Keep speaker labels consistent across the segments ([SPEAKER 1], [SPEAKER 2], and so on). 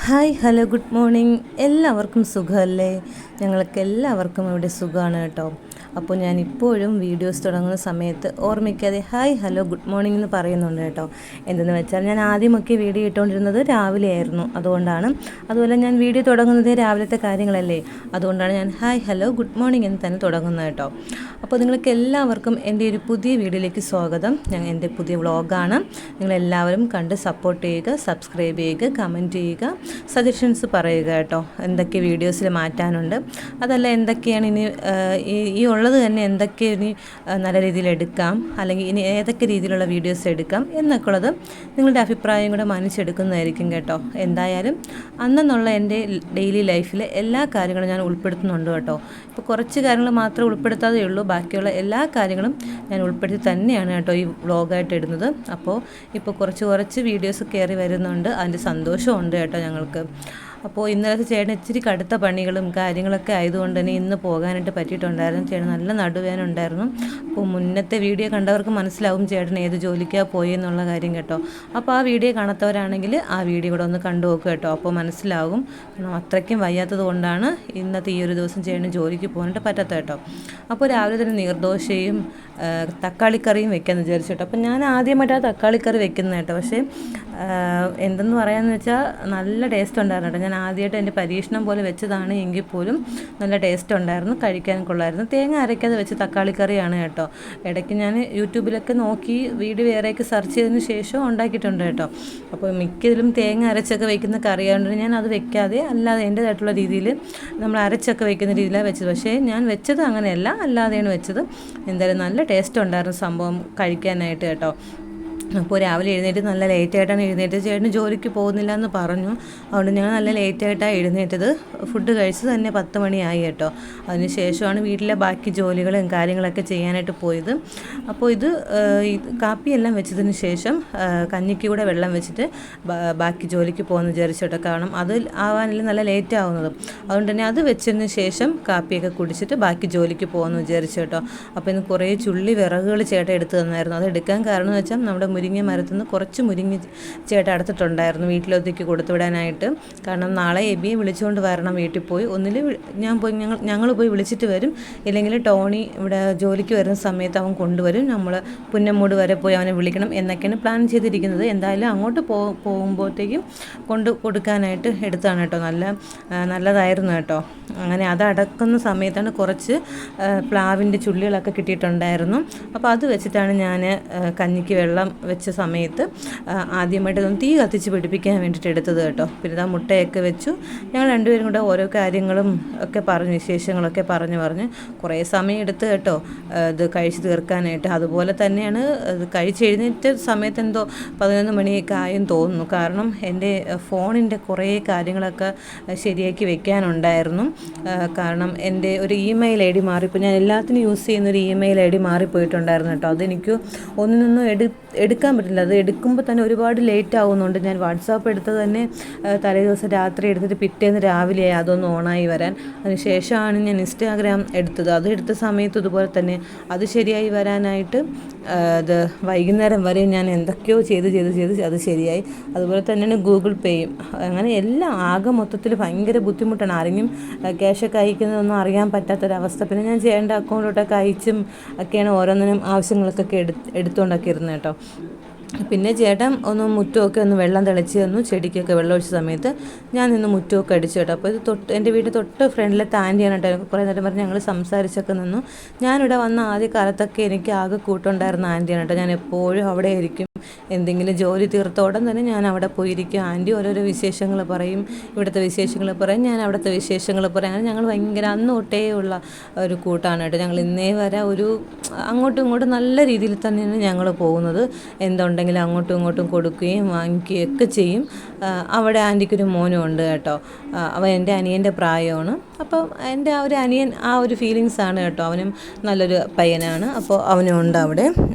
[SPEAKER 1] Hi hello good morning. എല്ലാവർക്കും സുഖമല്ലേ? ഞങ്ങൾക്ക് എല്ലാവർക്കും ഇവിടെ സുഖമാണ് കേട്ടോ. അപ്പോൾ ഞാൻ ഇപ്പോഴും വീഡിയോസ് തുടങ്ങുന്ന സമയത്ത് ഓർമ്മിക്കാതെ ഹായ് ഹലോ ഗുഡ് മോർണിംഗ് എന്ന് പറയുന്നുണ്ട് കേട്ടോ. എന്തെന്ന് വെച്ചാൽ ഞാൻ ആദ്യമൊക്കെ വീഡിയോ ഇട്ടുകൊണ്ടിരുന്നത് രാവിലെ ആയിരുന്നു, അതുകൊണ്ടാണ്. അതുപോലെ ഞാൻ വീഡിയോ തുടങ്ങുന്നത് രാവിലത്തെ കാര്യങ്ങളല്ലേ, അതുകൊണ്ടാണ് ഞാൻ ഹായ് ഹലോ ഗുഡ് മോർണിംഗ് എന്ന് തന്നെ തുടങ്ങുന്നത് കേട്ടോ. അപ്പോൾ നിങ്ങൾക്ക് എല്ലാവർക്കും എൻ്റെ ഒരു പുതിയ വീഡിയോയിലേക്ക് സ്വാഗതം. എൻ്റെ പുതിയ വ്ളോഗാണ്. നിങ്ങളെല്ലാവരും കണ്ട് സപ്പോർട്ട് ചെയ്യുക, സബ്സ്ക്രൈബ് ചെയ്യുക, കമൻറ്റ് ചെയ്യുക, സജഷൻസ് പറയുക കേട്ടോ. എന്തൊക്കെ വീഡിയോസിൽ മാറ്റാനുണ്ട്, അതല്ല എന്തൊക്കെയാണ് ഇനി ഈ ഉള്ളത് തന്നെ എന്തൊക്കെ ഇനി നല്ല രീതിയിൽ എടുക്കാം, അല്ലെങ്കിൽ ഇനി ഏതൊക്കെ രീതിയിലുള്ള വീഡിയോസ് എടുക്കാം എന്നൊക്കെ ഉള്ളത് നിങ്ങളുടെ അഭിപ്രായം കൂടെ മാനിച്ചെടുക്കുന്നതായിരിക്കും കേട്ടോ. എന്തായാലും അന്നെന്നുള്ള എൻ്റെ ഡെയിലി ലൈഫിലെ എല്ലാ കാര്യങ്ങളും ഞാൻ ഉൾപ്പെടുത്തുന്നുണ്ട് കേട്ടോ. ഇപ്പോൾ കുറച്ച് കാര്യങ്ങൾ മാത്രമേ ഉൾപ്പെടുത്താതെ ഉള്ളൂ, ബാക്കിയുള്ള എല്ലാ കാര്യങ്ങളും ഞാൻ ഉൾപ്പെടുത്തി തന്നെയാണ് കേട്ടോ ഈ വ്ളോഗായിട്ട് ഇടുന്നത്. അപ്പോൾ ഇപ്പോൾ കുറച്ച് വീഡിയോസ് കയറി വരുന്നുണ്ട്, അതിൻ്റെ സന്തോഷമുണ്ട് കേട്ടോ ഞങ്ങൾക്ക്. അപ്പോൾ ഇന്നലത്തെ ചേട്ടൻ ഇച്ചിരി കടുത്ത പണികളും കാര്യങ്ങളൊക്കെ ആയതുകൊണ്ട് തന്നെ ഇന്ന് പോകാനായിട്ട് പറ്റിയിട്ടുണ്ടായിരുന്നു. ചേട്ടൻ നല്ല നടുവേദന ഉണ്ടായിരുന്നു. അപ്പോൾ മുന്നത്തെ വീഡിയോ കണ്ടവർക്ക് മനസ്സിലാവും ചേട്ടൻ ഏത് ജോലിക്കാണ് പോയി എന്നുള്ള കാര്യം കേട്ടോ. അപ്പോൾ ആ വീഡിയോ കാണാത്തവരാണെങ്കിൽ ആ വീഡിയോ കൂടെ ഒന്ന് കണ്ടു നോക്കുക കേട്ടോ. അപ്പോൾ മനസ്സിലാകും. കാരണം അത്രയ്ക്കും വയ്യാത്തത് കൊണ്ടാണ് ഇന്നത്തെ ഈ ഒരു ദിവസം ചേട്ടന് ജോലിക്ക് പോകാനായിട്ട് പറ്റാത്ത കേട്ടോ. അപ്പോൾ രാവിലെ തന്നെ നീർദോശയും തക്കാളിക്കറിയും വെക്കാമെന്ന് വിചാരിച്ചു കേട്ടോ. അപ്പോൾ ഞാൻ ആദ്യമായിട്ടാണ് തക്കാളിക്കറി വെക്കുന്നത് കേട്ടോ. പക്ഷേ എന്തെന്ന് പറയാമെന്ന് വെച്ചാൽ നല്ല ടേസ്റ്റ് ഉണ്ടായിരുന്നു കേട്ടോ. ഞാൻ ആദ്യമായിട്ട് എൻ്റെ പരീക്ഷണം പോലെ വെച്ചതാണ്, എങ്കിൽ പോലും നല്ല ടേസ്റ്റ് ഉണ്ടായിരുന്നു, കഴിക്കാൻ കൊള്ളായിരുന്നു. തേങ്ങ അരയ്ക്കാതെ വെച്ച് തക്കാളിക്കറിയാണ് കേട്ടോ. ഇടയ്ക്ക് ഞാൻ യൂട്യൂബിലൊക്കെ നോക്കി വീഡിയോ വേറെയൊക്കെ സെർച്ച് ചെയ്തതിന് ശേഷം ഉണ്ടാക്കിയിട്ടുണ്ട് കേട്ടോ. അപ്പോൾ മിക്കതിലും തേങ്ങ അരച്ചൊക്കെ വയ്ക്കുന്ന കറിയായതുകൊണ്ട് ഞാൻ അത് വെക്കാതെ അല്ലാതെ എൻ്റേതായിട്ടുള്ള രീതിയിൽ നമ്മൾ അരച്ചൊക്കെ വയ്ക്കുന്ന രീതിയിലാണ് വെച്ചത്. പക്ഷേ ഞാൻ വെച്ചത് അങ്ങനെയല്ല, അല്ലാതെയാണ് വെച്ചത്. എന്തായാലും നല്ല ടേസ്റ്റ് ഉണ്ടായിരുന്നു സംഭവം കഴിക്കാനായിട്ട് കേട്ടോ. അപ്പോൾ രാവിലെ എഴുന്നേറ്റ് നല്ല ലേറ്റായിട്ടാണ് എഴുന്നേറ്റത്. ചേട്ടന് ജോലിക്ക് പോകുന്നില്ല എന്ന് പറഞ്ഞു, അതുകൊണ്ട് ഞാൻ നല്ല ലേറ്റായിട്ടാണ് എഴുന്നേറ്റത്. ഫുഡ് കഴിച്ചത് തന്നെ 10 മണിയായി കേട്ടോ. അതിന് ശേഷമാണ് വീട്ടിലെ ബാക്കി ജോലികളും കാര്യങ്ങളൊക്കെ ചെയ്യാനായിട്ട് പോയത്. അപ്പോൾ ഇത് കാപ്പിയെല്ലാം വെച്ചതിന് ശേഷം കഞ്ഞിക്ക് കൂടെ വെള്ളം വെച്ചിട്ട് ബാക്കി ജോലിക്ക് പോകുമെന്ന് വിചാരിച്ചു കേട്ടോ. കാരണം അത് ആവാനല്ലേ നല്ല ലേറ്റ് ആവുന്നത്, അതുകൊണ്ട് തന്നെ അത് വെച്ചതിന് ശേഷം കാപ്പിയൊക്കെ കുടിച്ചിട്ട് ബാക്കി ജോലിക്ക് പോകുമെന്ന് വിചാരിച്ചു കേട്ടോ. അപ്പോൾ ഇന്ന് കുറേ ചുള്ളി വിറകുകൾ ചേട്ടൻ എടുത്ത് തന്നായിരുന്നു. അത് എടുക്കാൻ കാരണം എന്ന് വെച്ചാൽ നമ്മുടെ മുരിങ്ങ മരത്തിൽ നിന്ന് കുറച്ച് മുരിങ്ങ ചേട്ടൻ അടുത്തിട്ടുണ്ടായിരുന്നു വീട്ടിലൊത്തേക്ക് കൊടുത്തുവിടാനായിട്ട്. കാരണം നാളെ എബിയെ വിളിച്ചുകൊണ്ട് വരണം വീട്ടിൽ പോയി. ഒന്നിൽ ഞങ്ങൾ പോയി വിളിച്ചിട്ട് വരും, ഇല്ലെങ്കിൽ ടോണി ഇവിടെ ജോലിക്ക് വരുന്ന സമയത്ത് അവൻ കൊണ്ടുവരും. നമ്മൾ പുന്നമ്മൂട് വരെ പോയി അവനെ വിളിക്കണം എന്നൊക്കെയാണ് പ്ലാൻ ചെയ്തിരിക്കുന്നത്. എന്തായാലും അങ്ങോട്ട് പോകുമ്പോഴത്തേക്കും കൊണ്ട് കൊടുക്കാനായിട്ട് എടുത്താണ് കേട്ടോ. നല്ലതായിരുന്നു കേട്ടോ. അങ്ങനെ അത് അടക്കുന്ന സമയത്താണ് കുറച്ച് പ്ലാവിൻ്റെ ചുള്ളികളൊക്കെ കിട്ടിയിട്ടുണ്ടായിരുന്നു. അപ്പോൾ അത് വെച്ചിട്ടാണ് ഞാൻ കഞ്ഞിക്ക് വെള്ളം വെച്ച സമയത്ത് ആദ്യമായിട്ടൊന്ന് തീ കത്തിച്ച് പിടിപ്പിക്കാൻ വേണ്ടിയിട്ട് എടുത്തത് കേട്ടോ. പിന്നെ ആ മുട്ടയൊക്കെ വെച്ചു. ഞങ്ങൾ രണ്ടുപേരും കൂടെ ഓരോ കാര്യങ്ങളും ഒക്കെ പറഞ്ഞ് വിശേഷങ്ങളൊക്കെ പറഞ്ഞ് കുറേ സമയം എടുത്ത് കേട്ടോ ഇത് കഴിച്ച് തീർക്കാനായിട്ട്. അതുപോലെ തന്നെയാണ് കഴിച്ചെഴുന്നേറ്റ സമയത്ത് എന്തോ 11 മണിയൊക്കെ ആയെന്ന് തോന്നുന്നു. കാരണം എൻ്റെ ഫോണിൻ്റെ കുറേ കാര്യങ്ങളൊക്കെ ശരിയാക്കി വെക്കാനുണ്ടായിരുന്നു. കാരണം എൻ്റെ ഒരു ഇമെയിൽ ഐ ഡി മാറിപ്പോൾ ഞാൻ എല്ലാത്തിനും യൂസ് ചെയ്യുന്നൊരു ഇമെയിൽ ഐ ഡി മാറിപ്പോയിട്ടുണ്ടായിരുന്നു കേട്ടോ. അതെനിക്ക് ഒന്നിനൊന്നും എടുക്കാൻ പറ്റില്ല. അത് എടുക്കുമ്പോൾ തന്നെ ഒരുപാട് ലേറ്റ് ആവുന്നുണ്ട്. ഞാൻ വാട്സാപ്പ് എടുത്തത് തന്നെ തലേ ദിവസം രാത്രി എടുത്തിട്ട് പിറ്റേന്ന് രാവിലെ അതൊന്ന് ഓണായി വരാൻ. അതിന് ശേഷമാണ് ഞാൻ ഇൻസ്റ്റാഗ്രാം എടുത്തത്. അത് എടുത്ത സമയത്ത് ഇതുപോലെ തന്നെ അത് ശരിയായി വരാനായിട്ട് അത് വൈകുന്നേരം വരെ ഞാൻ എന്തൊക്കെയോ ചെയ്ത് അത് ശരിയായി. അതുപോലെ തന്നെയാണ് ഗൂഗിൾ പേയും. അങ്ങനെ എല്ലാം ആകെ മൊത്തത്തിൽ ഭയങ്കര ബുദ്ധിമുട്ടാണ്. ആരെങ്കിലും ക്യാഷൊക്കെ അയക്കുന്നതൊന്നും അറിയാൻ പറ്റാത്തൊരവസ്ഥ. പിന്നെ ഞാൻ ചെയ്യേണ്ട അക്കൗണ്ടിലോട്ടൊക്കെ അയച്ചും ഒക്കെയാണ് ഓരോന്നിനും ആവശ്യങ്ങൾക്കൊക്കെ എടുത്തുകൊണ്ടൊക്കെ ഇരുന്നത് കേട്ടോ. പിന്നെ ചേട്ടൻ ഒന്ന് മുറ്റമൊക്കെ ഒന്ന് വെള്ളം തെളിച്ച് തന്നു. ചെടിക്കൊക്കെ വെള്ളം ഒഴിച്ച സമയത്ത് ഞാൻ നിന്ന് മുറ്റമൊക്കെ അടിച്ചു കേട്ടോ. അപ്പോൾ ഇത് എൻ്റെ വീട്ടിൽ തൊട്ട് ഫ്രണ്ടിലത്തെ ആൻറ്റിയാണ് കേട്ടോ. കുറേ നേരം പറഞ്ഞ് ഞങ്ങൾ സംസാരിച്ചൊക്കെ നിന്നു. ഞാനിവിടെ വന്ന ആദ്യ കാലത്തൊക്കെ എനിക്ക് ആകെ കൂട്ടുണ്ടായിരുന്ന ആൻറ്റിയാണ് കേട്ടോ. ഞാൻ എപ്പോഴും അവിടെ ആയിരിക്കും. എന്തെങ്കിലും ജോലി തീർത്ത ഉടൻ തന്നെ ഞാൻ അവിടെ പോയിരിക്കും. ആൻറ്റി ഓരോരോ വിശേഷങ്ങൾ പറയും, ഇവിടുത്തെ വിശേഷങ്ങൾ പറയും, ഞാൻ അവിടുത്തെ വിശേഷങ്ങൾ പറയും. അങ്ങനെ ഞങ്ങൾ ഭയങ്കര അന്ന് തൊട്ടേ ഉള്ള ഒരു കൂട്ടാണ് കേട്ടോ. ഞങ്ങൾ ഇന്നേ വരെ അങ്ങോട്ടും ഇങ്ങോട്ടും നല്ല രീതിയിൽ തന്നെയാണ് ഞങ്ങൾ പോകുന്നത്. എന്തുണ്ടെങ്കിലും അങ്ങോട്ടും ഇങ്ങോട്ടും കൊടുക്കുകയും വാങ്ങിക്കുകയും ഒക്കെ ചെയ്യും. അവിടെ ആൻറ്റിക്കൊരു മോനും ഉണ്ട് കേട്ടോ. അവൻ എൻ്റെ അനിയൻ്റെ പ്രായമാണ്. അപ്പോൾ എൻ്റെ ആ ഒരു അനിയൻ ആ ഒരു ഫീലിങ്സാണ് കേട്ടോ. അവനും നല്ലൊരു പയ്യനാണ്. അപ്പോൾ അവനും ഉണ്ട് അവിടെ.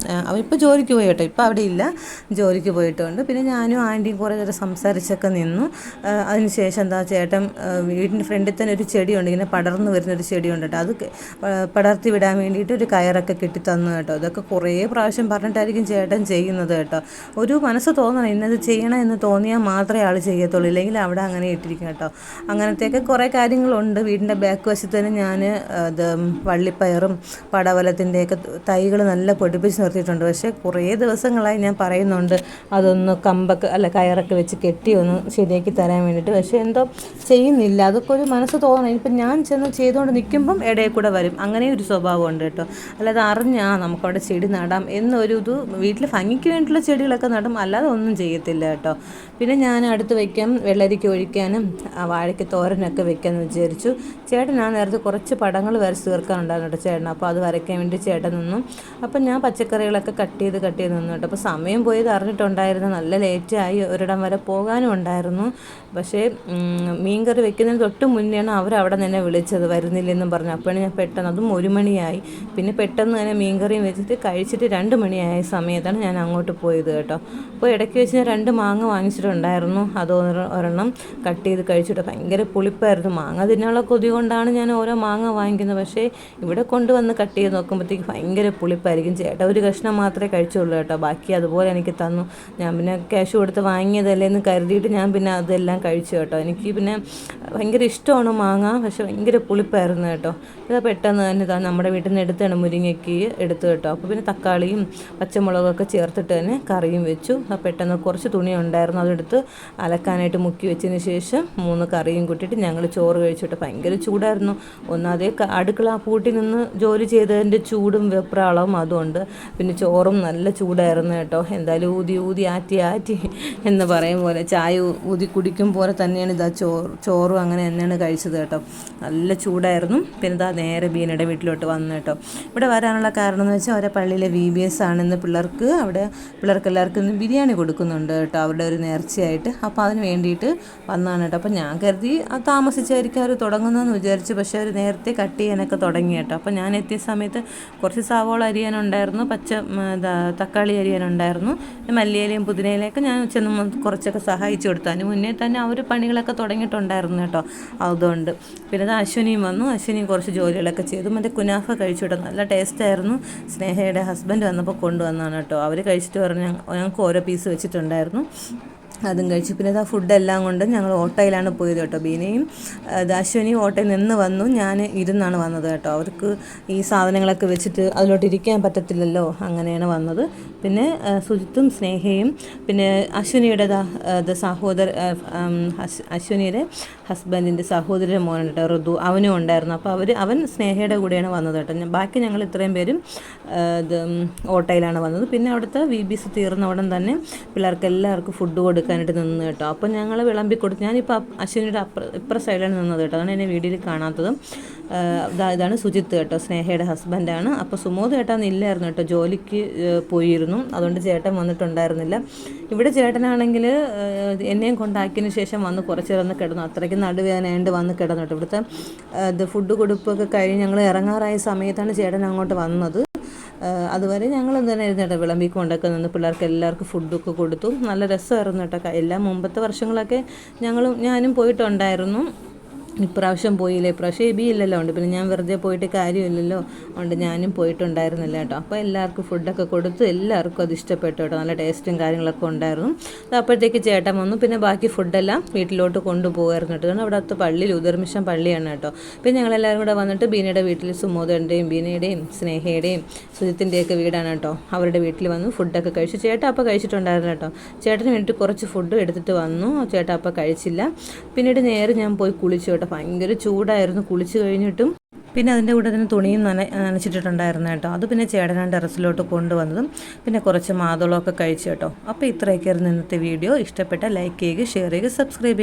[SPEAKER 1] അവനിപ്പോൾ ജോലിക്ക് പോയി കേട്ടോ. ഇപ്പോൾ അവിടെ ഇല്ല, ജോലിക്ക് പോയിട്ടുണ്ട്. പിന്നെ ഞാനും ആൻറ്റിയും കുറേ നേരം സംസാരിച്ചൊക്കെ നിന്നു. അതിന് ശേഷം എന്താ ചേട്ടൻ വീടിൻ്റെ ഫ്രണ്ടിൽ തന്നെ ഒരു ചെടിയുണ്ട്, ഇങ്ങനെ പടർന്നു വരുന്നൊരു ചെടിയുണ്ട് കേട്ടോ. അത് പടർത്തി വിടാൻ വേണ്ടിയിട്ട് ഒരു കയറൊക്കെ കെട്ടി തന്നു കേട്ടോ. ഇതൊക്കെ കുറേ പ്രാവശ്യം പറഞ്ഞിട്ടായിരിക്കും ചേട്ടൻ ചെയ്യുന്നത് കേട്ടോ. കേട്ടോ. ഒരു മനസ്സ് തോന്നണം ഇന്നത് ചെയ്യണം എന്ന് തോന്നിയാൽ മാത്രമേ ആൾ ചെയ്യത്തുള്ളൂ, ഇല്ലെങ്കിൽ അവിടെ അങ്ങനെ ഇട്ടിരിക്കും കേട്ടോ. അങ്ങനത്തെയൊക്കെ കുറേ കാര്യങ്ങളുണ്ട്. വീടിൻ്റെ ബാക്ക് വശത്ത് തന്നെ ഞാൻ ഇത് വള്ളിപ്പയറും പടവലത്തിൻ്റെയൊക്കെ തൈകൾ നല്ല പൊടിപ്പിച്ച് നിർത്തിയിട്ടുണ്ട്. പക്ഷേ കുറേ ദിവസങ്ങളായി ഞാൻ പറയുന്നുണ്ട് അതൊന്ന് കയറൊക്കെ വെച്ച് കെട്ടി ഒന്ന് ശരിയാക്കി തരാൻ വേണ്ടിയിട്ട്. പക്ഷേ എന്തോ ചെയ്യുന്നില്ല. അതൊക്കെ ഒരു മനസ്സ് തോന്നണം. ഇപ്പം ഞാൻ ചെന്ന് ചെയ്തുകൊണ്ട് നിൽക്കുമ്പം ഇടയിൽ കൂടെ വരും. അങ്ങനെ ഒരു സ്വഭാവമുണ്ട് കേട്ടോ. അല്ലാതെ നമുക്കവിടെ ചെടി നടാം എന്നൊരു ഇത്, വീട്ടിൽ ഭംഗിക്ക് വേണ്ടിയിട്ടുള്ള ചെടികളൊക്കെ നടും, അല്ലാതെ ഒന്നും ചെയ്യത്തില്ല കേട്ടോ. പിന്നെ ഞാൻ അടുത്ത് വയ്ക്കാം വെള്ളരിക്ക ഒഴിക്കാനും വാഴയ്ക്ക് തോരനൊക്കെ വെക്കാമെന്ന് വിചാരിച്ചു. ചേട്ടൻ നേരത്തെ കുറച്ച് പടങ്ങൾ വരച്ച് തീർക്കാനുണ്ടായിരുന്നു കേട്ടോ ചേട്ടൻ. അപ്പോൾ അത് വരയ്ക്കാൻ വേണ്ടി ചേട്ടൻ നിന്നു. അപ്പം ഞാൻ പച്ചക്കറികളൊക്കെ കട്ട് ചെയ്ത് നിന്നു കേട്ടോ. അപ്പോൾ സമയം പോയത് അറിഞ്ഞിട്ടുണ്ടായിരുന്നു. നല്ല ലേറ്റായി, ഒരിടം വരെ പോകാനും ഉണ്ടായിരുന്നു. പക്ഷേ മീൻകറി വെക്കുന്നതിന് തൊട്ട് മുന്നെയാണ് അവരവിടെ തന്നെ വിളിച്ചത് വരുന്നില്ലെന്നും പറഞ്ഞു. അപ്പോഴാണ് ഞാൻ പെട്ടെന്ന്, അതും 1 മണിയായി. പിന്നെ പെട്ടെന്ന് തന്നെ മീൻകറിയും വെച്ചിട്ട് കഴിച്ചിട്ട് 2 മണിയായ സമയത്താണ് ഞാൻ അങ്ങോട്ട് പോയത് കേട്ടോ. അപ്പോൾ ഇടയ്ക്ക് വെച്ച് ഞാൻ 2 മാങ്ങ വാങ്ങിച്ചിട്ടുണ്ടായിരുന്നു. അത് ഒരെണ്ണം കട്ട് ചെയ്ത് കഴിച്ചിട്ട് ഭയങ്കര പുളിപ്പായിരുന്നു. മാങ്ങ തിന്നാനുള്ള കൊതി കൊണ്ടാണ് ഞാൻ ഓരോ മാങ്ങ വാങ്ങിക്കുന്നത്. പക്ഷേ ഇവിടെ കൊണ്ടുവന്ന് കട്ട് ചെയ്ത് നോക്കുമ്പോഴത്തേക്ക് ഭയങ്കര പുളിപ്പായിരിക്കും. ചേട്ടാ ഒരു കഷ്ണം മാത്രമേ കഴിച്ചുള്ളൂ കേട്ടോ. ബാക്കി അതുപോലെ എനിക്ക് തന്നു. ഞാൻ പിന്നെ ക്യാഷ് കൊടുത്ത് വാങ്ങിയതല്ലേ എന്ന് കരുതിയിട്ട് ഞാൻ പിന്നെ അതെല്ലാം കഴിച്ചു കേട്ടോ. എനിക്ക് പിന്നെ ഭയങ്കര ഇഷ്ടമാണ് മാങ്ങ, പക്ഷെ ഭയങ്കര പുളിപ്പായിരുന്നു കേട്ടോ. ഇത് പെട്ടെന്ന് തന്നെ നമ്മുടെ വീട്ടിൽ നിന്ന് എടുത്താണ് മുരിങ്ങയ്ക്ക് എടുത്തു കേട്ടോ. അപ്പോൾ പിന്നെ തക്കാളിയും പച്ചമുളകൊക്കെ ചേർത്തിട്ട് തന്നെ കറിയും വെച്ചു. പെട്ടെന്ന് കുറച്ച് തുണി ഉണ്ടായിരുന്നു, അതെടുത്ത് അലക്കാനായിട്ട് മുക്കി വെച്ചതിന് ശേഷം 3 കറിയും കൂട്ടിയിട്ട് ഞങ്ങൾ ചോറ് കഴിച്ചിട്ട് ഭയങ്കര ചൂടായിരുന്നു. ഒന്നാതെ അടുക്കള പൂട്ടി നിന്ന് ജോലി ചെയ്തതിൻ്റെ ചൂടും വെപ്രാളവും അതുകൊണ്ട്. പിന്നെ ചോറും നല്ല ചൂടായിരുന്നു കേട്ടോ. എന്തായാലും ഊതി ആറ്റി എന്ന് പറയും പോലെ ചായ ഊതി കുടിക്കും പോലെ തന്നെയാണ് ഇതാ ചോറും അങ്ങനെ തന്നെയാണ് കഴിച്ചത് കേട്ടോ. നല്ല ചൂടായിരുന്നു. പിന്നെ ഇതാ നേരെ ബീനയുടെ വീട്ടിലോട്ട് വന്നു കേട്ടോ. ഇവിടെ വരാനുള്ള കാരണം എന്ന് വെച്ചാൽ അവരെ പള്ളിയിലെ VBS ആണെന്ന് പിള്ളേർക്ക് എല്ലാവർക്കും ഇന്ന് ബിരിയാണി കൊടുക്കുന്നുണ്ട് കേട്ടോ, അവരുടെ ഒരു നേർച്ചയായിട്ട്. അപ്പോൾ അതിന് വേണ്ടിയിട്ട് വന്നതാണ് കേട്ടോ. അപ്പോൾ ഞാൻ കരുതി താമസിച്ചായിരിക്കും അവർ തുടങ്ങുന്നതെന്ന് വിചാരിച്ചു. പക്ഷേ അവർ നേരത്തെ കട്ട് ചെയ്യാനൊക്കെ തുടങ്ങി കേട്ടോ. അപ്പോൾ ഞാൻ എത്തിയ സമയത്ത് കുറച്ച് സവോള അരിയാനുണ്ടായിരുന്നു, തക്കാളി അരിയാനുണ്ടായിരുന്നു, മല്ലിയിലയും പുതിനയിലയൊക്കെ ഞാൻ ചെന്ന് കുറച്ചൊക്കെ സഹായിച്ചു കൊടുത്തു. അതിന് മുന്നേ തന്നെ അവർ പണികളൊക്കെ തുടങ്ങിയിട്ടുണ്ടായിരുന്നു കേട്ടോ. അതുകൊണ്ട് പിന്നെ അത് അശ്വിനിയും വന്നു. അശ്വിനിയും കുറച്ച് ജോലികളൊക്കെ ചെയ്തു. മറ്റേ കുനാഫ കഴിച്ചു കേട്ടോ, നല്ല ടേസ്റ്റായിരുന്നു. സ്നേഹയുടെ ഹസ്ബൻഡ് വന്നപ്പോൾ കൊണ്ടുവന്നതാണ് കേട്ടോ. അവർ കഴിച്ചിട്ട് പറഞ്ഞു ഞങ്ങൾക്ക് ഓരോ പീസ് വെച്ചിട്ടുണ്ടായിരുന്നു, അതും കഴിച്ചു. പിന്നെ ഇതാ ഫുഡെല്ലാം കൊണ്ട് ഞങ്ങൾ ഓട്ടോയിലാണ് പോയത് കേട്ടോ. ബീനയും അശ്വിനിയും ഓട്ടോയിൽ നിന്ന് വന്നു. ഞാൻ ഇരുന്നാണ് വന്നത് കേട്ടോ. അവർക്ക് ഈ സാധനങ്ങളൊക്കെ വെച്ചിട്ട് അതിലോട്ട് ഇരിക്കാൻ പറ്റത്തില്ലല്ലോ, അങ്ങനെയാണ് വന്നത്. പിന്നെ സുജിത്തും സ്നേഹയും പിന്നെ അശ്വിനിയുടെ അശ്വിനിയുടെ ഹസ്ബൻഡിൻ്റെ സഹോദരൻ്റെ മോനുണ്ട് കേട്ടോ, ഋതു, അവനും ഉണ്ടായിരുന്നു. അപ്പോൾ അവൻ സ്നേഹയുടെ കൂടെയാണ് വന്നത് കേട്ടോ. ബാക്കി ഞങ്ങൾ ഇത്രയും പേരും ഓട്ടോയിലാണ് വന്നത്. പിന്നെ അവിടുത്തെ VBS തീർന്ന ഉടൻ തന്നെ പിള്ളേർക്ക് എല്ലാവർക്കും ഫുഡ് കൊടുക്കാനായിട്ട് നിന്ന് കേട്ടോ. അപ്പോൾ ഞങ്ങൾ വിളമ്പി കൊടുത്തു. ഞാനിപ്പോൾ അശ്വിനിയുടെ ഇപ്പുറ സൈഡിലാണ് നിന്നത് കേട്ടോ. അതാണ് എന്നെ വീഡിയോയിൽ കാണാത്തതും. ഇതാണ് സുജിത്ത് കേട്ടോ, സ്നേഹയുടെ ഹസ്ബൻഡാണ്. അപ്പോൾ സുമോദ് ചേട്ടൻ ഇല്ലായിരുന്നു കേട്ടോ, ജോലിക്ക് പോയിരുന്നു. അതുകൊണ്ട് ചേട്ടൻ വന്നിട്ടുണ്ടായിരുന്നില്ല. ഇവിടെ ചേട്ടനാണെങ്കിൽ എന്നെയും കൊണ്ടാക്കിയതിന് ശേഷം വന്ന് കുറച്ച് നേരം കിടന്നു. അത്രയ്ക്ക് നടുവേദനയായിട്ട് വന്ന് കിടന്നു കേട്ടോ. ഇവിടുത്തെ ഫുഡ് കൊടുപ്പൊക്കെ കഴിഞ്ഞ് ഞങ്ങൾ ഇറങ്ങാറായ സമയത്താണ് ചേട്ടൻ അങ്ങോട്ട് വന്നത്. അതുവരെ ഞങ്ങൾ തന്നെ ആയിരുന്നു കേട്ടോ, വിളമ്പിക്കൊണ്ടൊക്കെ നിന്ന് പിള്ളേർക്ക് എല്ലാവർക്കും ഫുഡൊക്കെ കൊടുത്തു. നല്ല രസമായിരുന്നു കേട്ടോ. എല്ലാം മുമ്പത്തെ വർഷങ്ങളൊക്കെ ഞാനും പോയിട്ടുണ്ടായിരുന്നു. ഇപ്രാവശ്യം പോയില്ല, ഇപ്രാവശ്യം എബി ഇല്ലല്ലോ, ഉണ്ട് പിന്നെ ഞാൻ വെറുതെ പോയിട്ട് കാര്യമില്ലല്ലോ, അതുകൊണ്ട് ഞാനും പോയിട്ടുണ്ടായിരുന്നില്ല കേട്ടോ. അപ്പോൾ എല്ലാവർക്കും ഫുഡൊക്കെ കൊടുത്തു, എല്ലാവർക്കും അത് ഇഷ്ടപ്പെട്ടു കേട്ടോ. നല്ല ടേസ്റ്റും കാര്യങ്ങളൊക്കെ ഉണ്ടായിരുന്നു. അപ്പോഴത്തേക്ക് ചേട്ടൻ വന്നു. പിന്നെ ബാക്കി ഫുഡെല്ലാം വീട്ടിലോട്ട് കൊണ്ടുപോകായിരുന്നു കേട്ടോ. കാരണം അവിടുത്തെ പള്ളിയിൽ ഉദർമിഷൻ പള്ളിയാണ് കേട്ടോ. പിന്നെ ഞങ്ങളെല്ലാവരും കൂടെ വന്നിട്ട് ബീനയുടെ വീട്ടിൽ, സുമോദൻ്റെയും ബീനയുടെയും സ്നേഹയുടെയും സുജിത്തിൻ്റെയൊക്കെ വീടാണ് കേട്ടോ. അവരുടെ വീട്ടിൽ വന്നു ഫുഡൊക്കെ കഴിച്ചു. ചേട്ടൻ അപ്പോൾ കഴിച്ചിട്ടുണ്ടായിരുന്നു കേട്ടോ. ചേട്ടന് വേണ്ടിയിട്ട് കുറച്ച് ഫുഡ് എടുത്തിട്ട് വന്നു. ചേട്ടൻ അപ്പോൾ കഴിച്ചില്ല. പിന്നീട് നേരെ ഞാൻ പോയി കുളിച്ചു കേട്ടോ. ഭയങ്കര ചൂടായിരുന്നു കുളിച്ച് കഴിഞ്ഞിട്ടും. പിന്നെ അതിൻ്റെ കൂടെ തന്നെ തുണിയും നനച്ചിട്ടുണ്ടായിരുന്നു കേട്ടോ. അത് പിന്നെ ചേട്ടനാണ് ടെറസിലോട്ട് കൊണ്ടുവന്നതും. പിന്നെ കുറച്ച് മാതളമൊക്കെ കഴിച്ചു കേട്ടോ. അപ്പോൾ ഇത്രയൊക്കെയായിരുന്നു ഇന്നത്തെ വീഡിയോ. ഇഷ്ടപ്പെട്ട ലൈക്ക് ചെയ്യുക, ഷെയർ ചെയ്യുക, സബ്സ്ക്രൈബ് ചെയ്യുക.